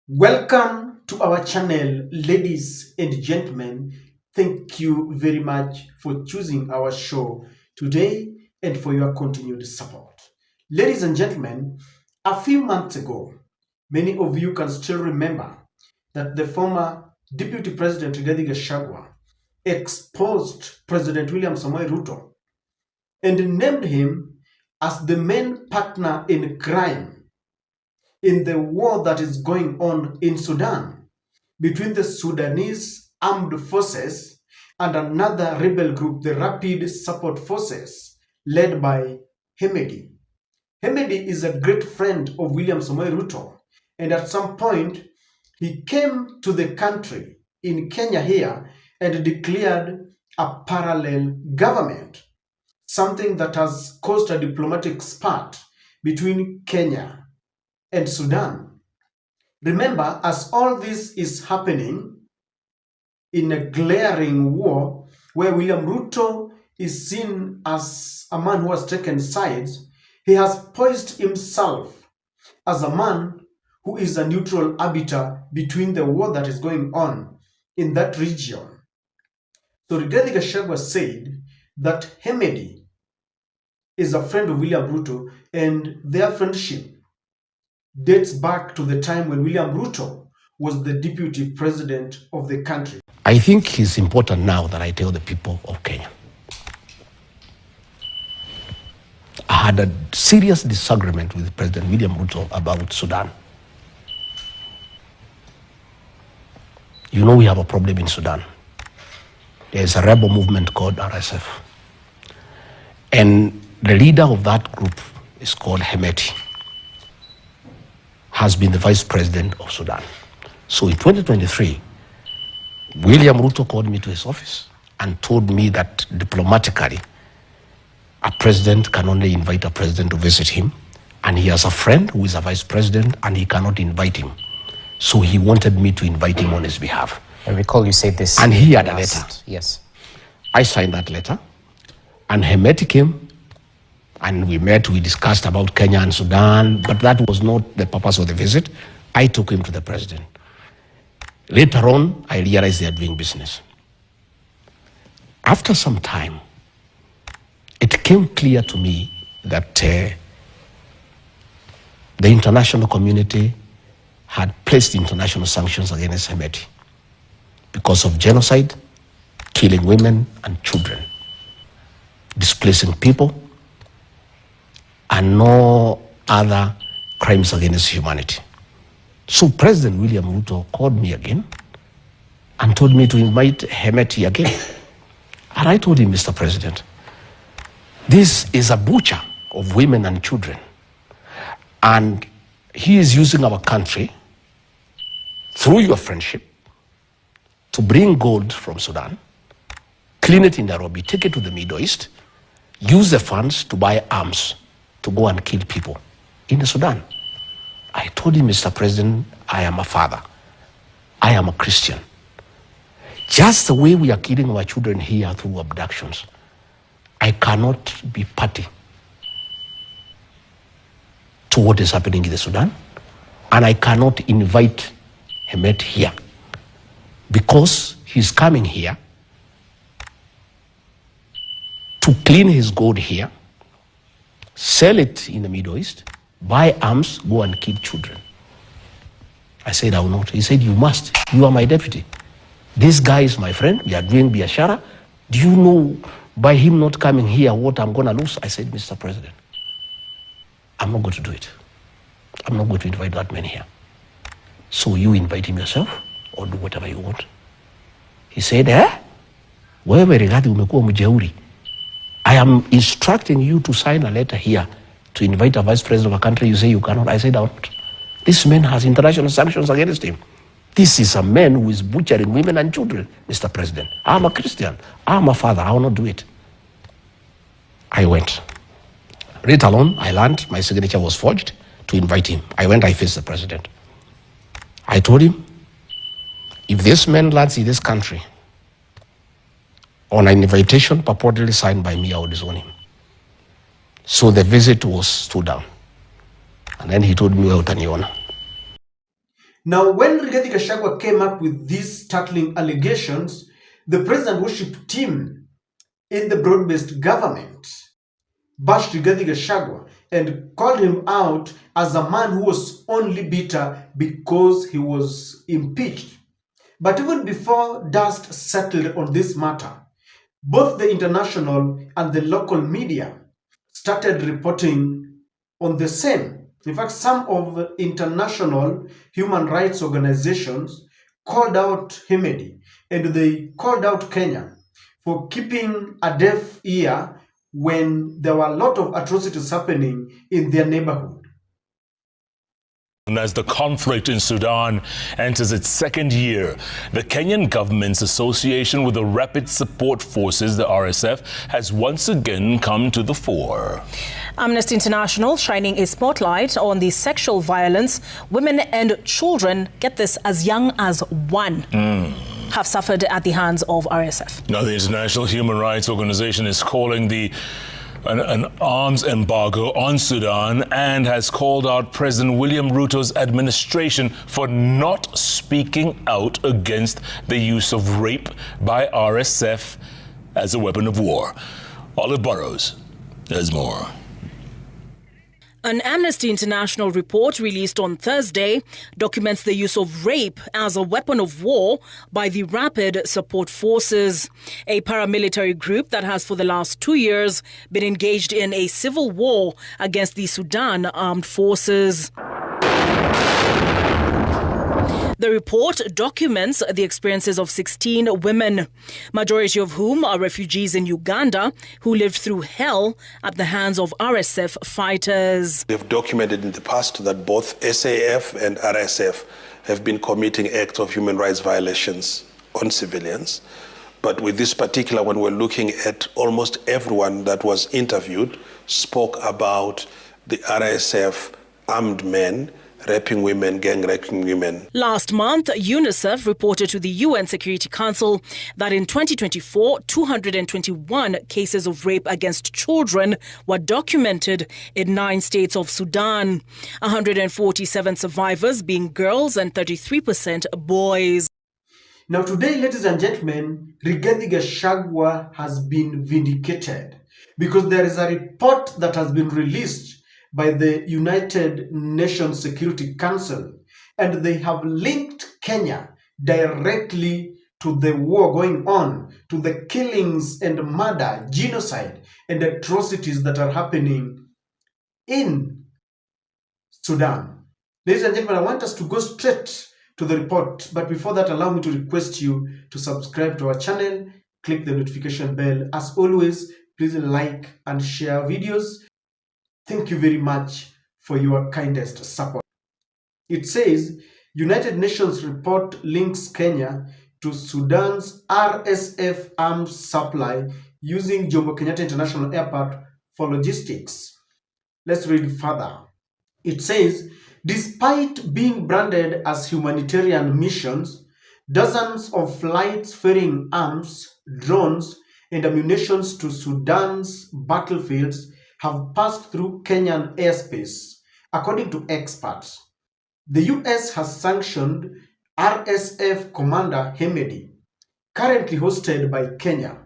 Welcome to our channel, ladies and gentlemen. Thank you very much for choosing our show today and for your continued support. Ladies and gentlemen, a few months ago, many of you can still remember that the former Deputy President Rigathi exposed President William Samoei Ruto and named him as the main partner in crime in the war that is going on in Sudan between the Sudanese armed forces and another rebel group, the Rapid Support Forces, led by Hemedti. Hemedti is a great friend of William Samoei Ruto, and at some point he came to the country in Kenya here and declared a parallel government, something that has caused a diplomatic spat between Kenya and Sudan. Remember, as all this is happening in a glaring war where William Ruto is seen as a man who has taken sides, he has poised himself as a man who is a neutral arbiter between the war that is going on in that region. So Rigathi said that Hemedti is a friend of William Ruto, and their friendship dates back to the time when William Ruto was the deputy president of the country. I think it's important now that I tell the people of Kenya. I had a serious disagreement with President William Ruto about Sudan. You know we have a problem in Sudan. There's a rebel movement called RSF. And the leader of that group is called Hemedti, has been the vice president of Sudan. So in 2023, William Ruto called me to his office and told me that diplomatically, a president can only invite a president to visit him, and he has a friend who is a vice president and he cannot invite him. So he wanted me to invite him on his behalf. I recall you said this. And he had a letter. Yes. I signed that letter, and Hemedti came, and we met, we discussed about Kenya and Sudan, but that was not the purpose of the visit. I took him to the president. Later on, I realized they are doing business. After some time, it came clear to me that the international community had placed international sanctions against Hemedti because of genocide, killing women and children, displacing people, and no other crimes against humanity. So President William Ruto called me again and told me to invite Hemedti again. And I told him, Mr. President, this is a butcher of women and children. And he is using our country through your friendship to bring gold from Sudan, clean it in Nairobi, take it to the Middle East, use the funds to buy arms to go and kill people in Sudan. I told him, Mr. President, I am a father. I am a Christian. Just the way we are killing our children here through abductions, I cannot be party to what is happening in the Sudan, and I cannot invite Hemedti here because he's coming here to clean his gold here, sell it in the Middle East, buy arms, go and kill children. I said, I will not. He said, you must. You are my deputy. This guy is my friend. We are doing biashara. Do you know by him not coming here what I'm going to lose? I said, Mr. President, I'm not going to do it. I'm not going to invite that man here. So you invite him yourself or do whatever you want. He said, wewe Rigathi umekuwa mjeuri. I am instructing you to sign a letter here to invite a vice president of a country. You say you cannot. I said, I won't. This man has international sanctions against him. This is a man who is butchering women and children, Mr. President. I'm a Christian. I'm a father. I will not do it. I went. Later on, I learned my signature was forged to invite him. I went, I faced the president. I told him, if this man lands in this country on an invitation purportedly signed by me, I would disown him. So the visit was stood down. And then he told me, well, Taniona. Now, when Rigathi Gachagua came up with these startling allegations, the president worshipped him in the broad-based government, bashed Rigathi Gachagua, and called him out as a man who was only bitter because he was impeached. But even before dust settled on this matter, both the international and the local media started reporting on the same. In fact, some of the international human rights organizations called out Hemedti and they called out Kenya for keeping a deaf ear when there were a lot of atrocities happening in their neighborhood. As the conflict in Sudan enters its second year, the Kenyan government's association with the Rapid Support Forces, the RSF, has once again come to the fore. Amnesty International shining a spotlight on the sexual violence women and children, get this, as young as one, have suffered at the hands of RSF. Now, the International Human Rights Organization is calling an arms embargo on Sudan and has called out President William Ruto's administration for not speaking out against the use of rape by RSF as a weapon of war. Olive Burrows has more. An Amnesty International report released on Thursday documents the use of rape as a weapon of war by the Rapid Support Forces, a paramilitary group that has for the last 2 years been engaged in a civil war against the Sudan armed forces. The report documents the experiences of 16 women, majority of whom are refugees in Uganda who lived through hell at the hands of RSF fighters. We have documented in the past that both SAF and RSF have been committing acts of human rights violations on civilians. But with this particular one, we're looking at almost everyone that was interviewed spoke about the RSF armed men raping women, gang raping women. Last month, UNICEF reported to the UN Security Council that in 2024, 221 cases of rape against children were documented in 9 states of Sudan, 147 survivors being girls and 33% boys. Now today, ladies and gentlemen, Rigathi Gachagua has been vindicated because there is a report that has been released by the United Nations Security Council, and they have linked Kenya directly to the war going on, to the killings and murder, genocide, and atrocities that are happening in Sudan. Ladies and gentlemen, I want us to go straight to the report, but before that, allow me to request you to subscribe to our channel, click the notification bell. As always, please like and share videos. Thank you very much for your kindest support. It says, United Nations report links Kenya to Sudan's RSF arms supply using Jomo Kenyatta International Airport for logistics. Let's read further. It says, despite being branded as humanitarian missions, dozens of flights ferrying arms, drones, and ammunition to Sudan's battlefields have passed through Kenyan airspace, according to experts. The US has sanctioned RSF commander Hemedti, currently hosted by Kenya,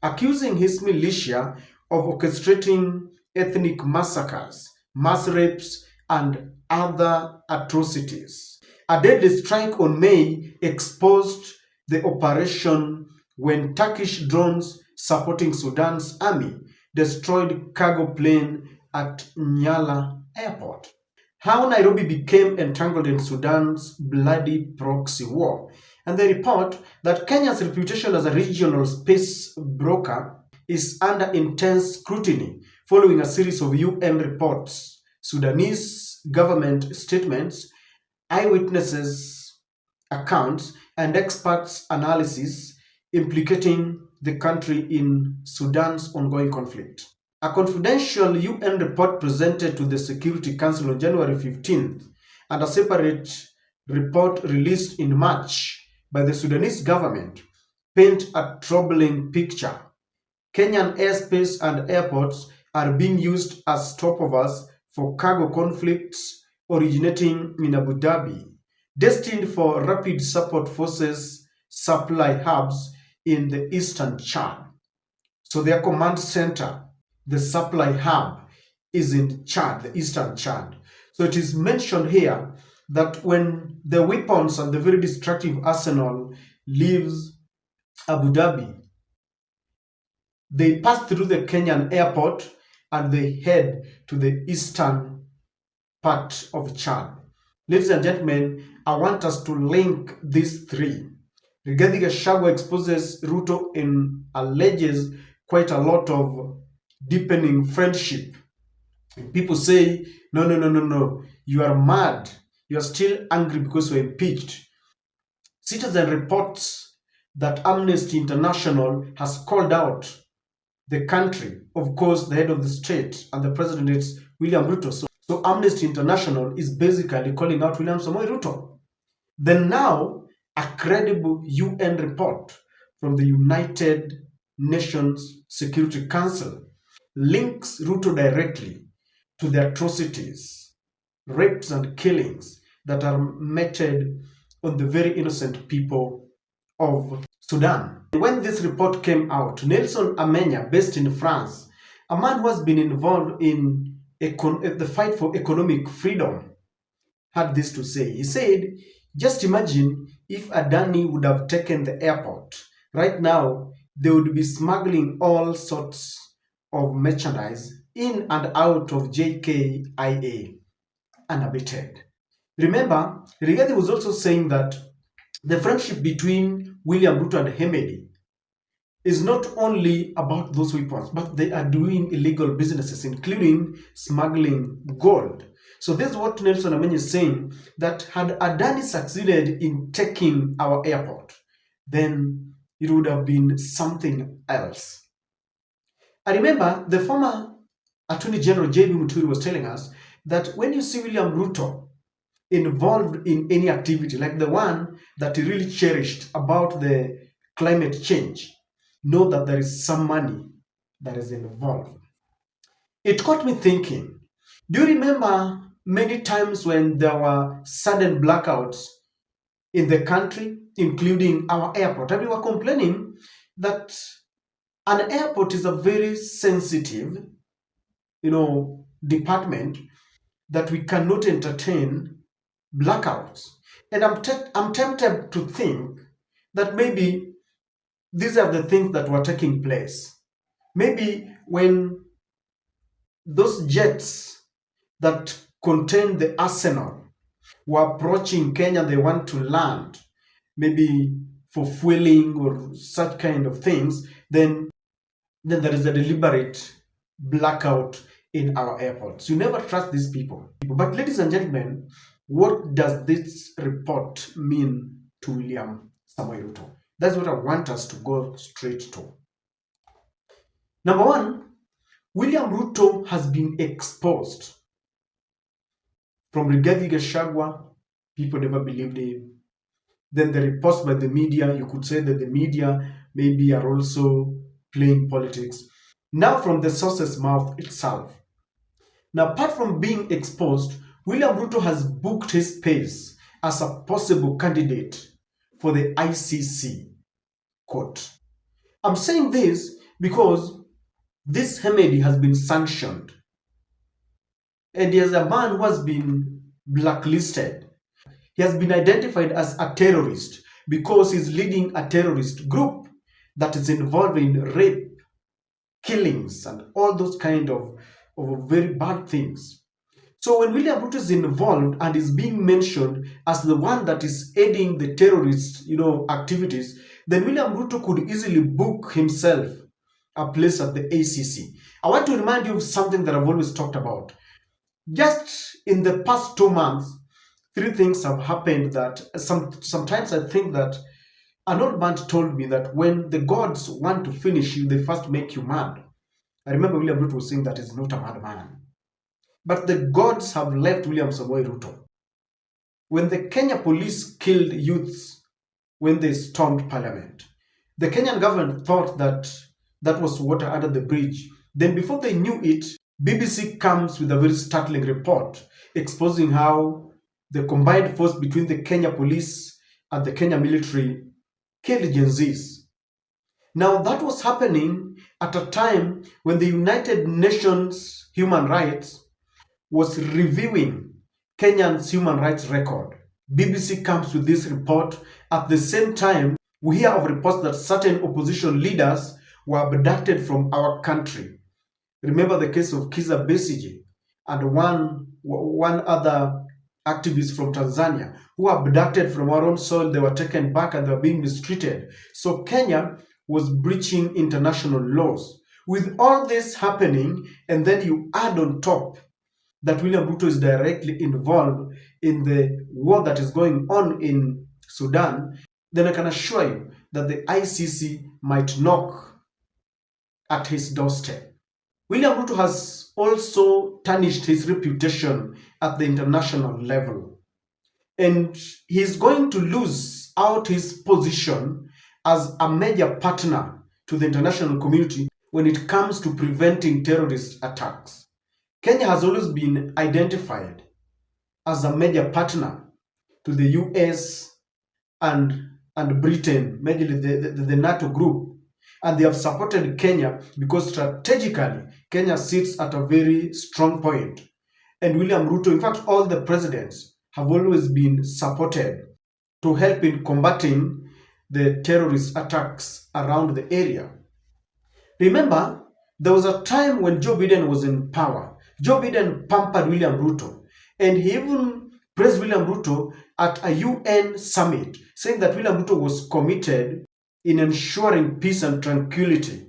accusing his militia of orchestrating ethnic massacres, mass rapes, and other atrocities. A deadly strike on May exposed the operation when Turkish drones supporting Sudan's army destroyed cargo plane at Nyala Airport. How Nairobi became entangled in Sudan's bloody proxy war, and the report that Kenya's reputation as a regional space broker is under intense scrutiny following a series of UN reports, Sudanese government statements, eyewitnesses' accounts, and experts' analysis implicating the country in Sudan's ongoing conflict. A confidential UN report presented to the Security Council on January 15th and a separate report released in March by the Sudanese government paint a troubling picture. Kenyan airspace and airports are being used as stopovers for cargo conflicts originating in Abu Dhabi, destined for rapid support forces supply hubs in the eastern Chad. So their command center, the supply hub, is in Chad, the eastern Chad. So it is mentioned here that when the weapons and the very destructive arsenal leaves Abu Dhabi, they pass through the Kenyan airport and they head to the eastern part of Chad. Ladies and gentlemen, I want us to link these three. Rigathi Gachagua exposes Ruto and alleges quite a lot of deepening friendship. People say, no, you are mad. You are still angry because you were impeached. Citizen reports that Amnesty International has called out the country, of course, the head of the state, and the president is William Ruto. So Amnesty International is basically calling out William Samoei Ruto. Then now, a credible UN report from the United Nations Security Council links Ruto directly to the atrocities, rapes and killings that are meted on the very innocent people of Sudan. When this report came out, Nelson Amenya, based in France, a man who has been involved in the fight for economic freedom, had this to say. He said, just imagine if Adani would have taken the airport. Right now, they would be smuggling all sorts of merchandise in and out of JKIA unabated. Remember, Rigathi was also saying that the friendship between William Ruto and Hemedti is not only about those weapons, but they are doing illegal businesses, including smuggling gold. So this is what Nelson Amenya is saying, that had Adani succeeded in taking our airport, then it would have been something else. I remember the former Attorney General J.B. Muturi was telling us that when you see William Ruto involved in any activity, like the one that he really cherished about the climate change, know that there is some money that is involved. It got me thinking, do you remember many times when there were sudden blackouts in the country, including our airport? And we were complaining that an airport is a very sensitive, department, that we cannot entertain blackouts. And I'm tempted to think that maybe these are the things that were taking place. Maybe when those jets that contain the arsenal were approaching Kenya, they want to land, maybe for fueling or such kind of things, then there is a deliberate blackout in our airports. You never trust these people. But ladies and gentlemen, what does this report mean to William Samoei Ruto? That's what I want us to go straight to. Number one, William Ruto has been exposed. From Rigathi Gachagua, people never believed him. Then the reports by the media, you could say that the media maybe are also playing politics. Now from the source's mouth itself. Now, apart from being exposed, William Ruto has booked his space as a possible candidate for the ICC court. I'm saying this because this Hemedti has been sanctioned. And he is a man who has been blacklisted. He has been identified as a terrorist because he's leading a terrorist group that is involved in rape, killings, and all those kind of very bad things. So when William Ruto is involved and is being mentioned as the one that is aiding the terrorist, activities, then William Ruto could easily book himself a place at the ACC. I want to remind you of something that I've always talked about. Just in the past 2 months, 3 things have happened that sometimes I think that an old man told me that when the gods want to finish you, they first make you mad. I remember William Ruto was saying that he's not a madman. But the gods have left William Samoei Ruto. When the Kenya police killed youths when they stormed parliament, the Kenyan government thought that that was water under the bridge. Then before they knew it, BBC comes with a very startling report exposing how the combined force between the Kenya police and the Kenya military killed Gen Zs. Now that was happening at a time when the United Nations Human Rights was reviewing Kenyan's human rights record. BBC comes with this report. At the same time, we hear of reports that certain opposition leaders were abducted from our country. Remember the case of Kizza Besigye and one other activist from Tanzania who were abducted from our own soil. They were taken back and they were being mistreated. So Kenya was breaching international laws. With all this happening, and then you add on top that William Ruto is directly involved in the war that is going on in Sudan, then I can assure you that the ICC might knock at his doorstep. William Ruto has also tarnished his reputation at the international level, and he's going to lose out his position as a major partner to the international community when it comes to preventing terrorist attacks. Kenya has always been identified as a major partner to the US and Britain, majorly the NATO group, and they have supported Kenya because strategically Kenya sits at a very strong point. And William Ruto, in fact, all the presidents have always been supported to help in combating the terrorist attacks around the area. Remember, there was a time when Joe Biden was in power. Joe Biden pampered William Ruto, and he even praised William Ruto at a UN summit, saying that William Ruto was committed in ensuring peace and tranquility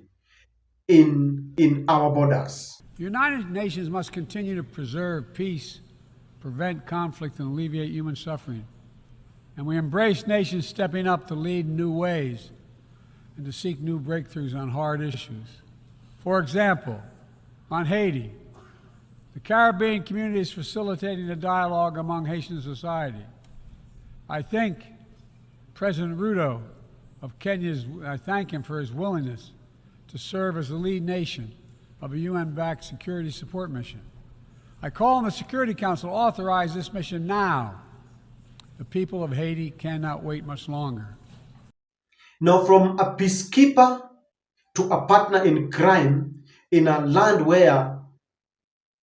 in our borders. The United Nations must continue to preserve peace, prevent conflict, and alleviate human suffering. And we embrace nations stepping up to lead new ways and to seek new breakthroughs on hard issues. For example, on Haiti, the Caribbean community is facilitating a dialogue among Haitian society. I thank President Ruto of Kenya, I thank him for his willingness to serve as the lead nation of a UN-backed security support mission. I call on the Security Council to authorize this mission now. The people of Haiti cannot wait much longer. Now, from a peacekeeper to a partner in crime in a land where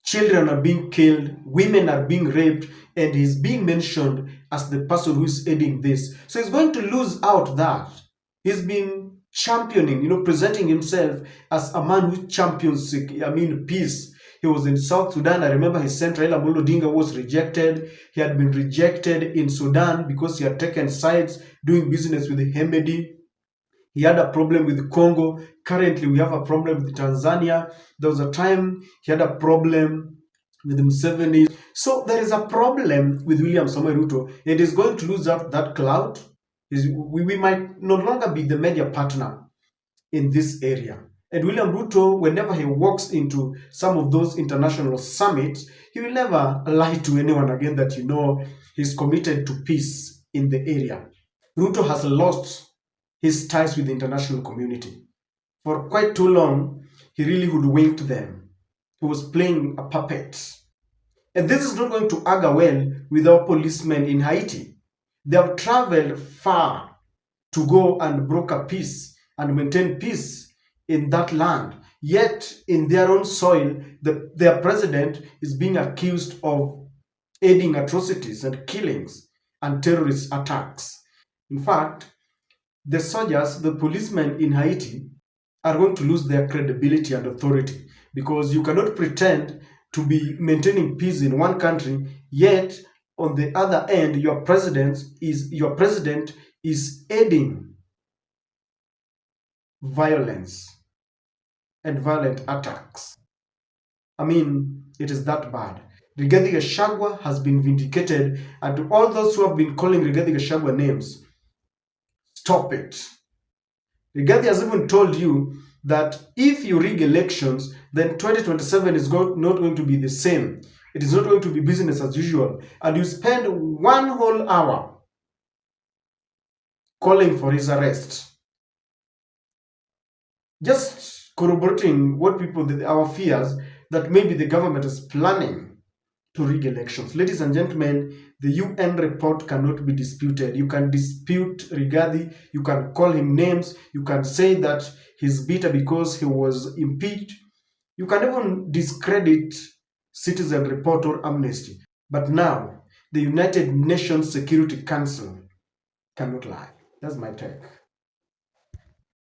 children are being killed, women are being raped, and he's being mentioned as the person who is aiding this. So he's going to lose out that. He's been championing, presenting himself as a man who champions, peace. He was in South Sudan. I remember his center, Raila Amolo Odinga, was rejected. He had been rejected in Sudan because he had taken sides doing business with Hemedti. He had a problem with Congo. Currently, we have a problem with Tanzania. There was a time he had a problem with Museveni. So there is a problem with William Samoei Ruto. It is going to lose out that clout. We might no longer be the major partner in this area. And William Ruto, whenever he walks into some of those international summits, he will never lie to anyone again that he's committed to peace in the area. Ruto has lost his ties with the international community. For quite too long, he really hoodwinked them. He was playing a puppet. And this is not going to augur well with our policemen in Haiti. They have traveled far to go and broker peace and maintain peace in that land. Yet, in their own soil, their president is being accused of aiding atrocities and killings and terrorist attacks. In fact, the soldiers, the policemen in Haiti, are going to lose their credibility and authority, because you cannot pretend to be maintaining peace in one country, yet on the other end, your president is aiding violence and violent attacks. It is that bad. Rigathi Gachagua has been vindicated, and to all those who have been calling Rigathi Gachagua names, stop it. Rigathi has even told you that if you rig elections, then 2027 is not going to be the same. It is not going to be business as usual. And you spend 1 whole hour calling for his arrest. Just corroborating what our fears that maybe the government is planning to rig elections. Ladies and gentlemen, the UN report cannot be disputed. You can dispute Rigathi, you can call him names, you can say that he's bitter because he was impeached. You can even discredit Citizen Report or Amnesty. But now, the United Nations Security Council cannot lie. That's my take.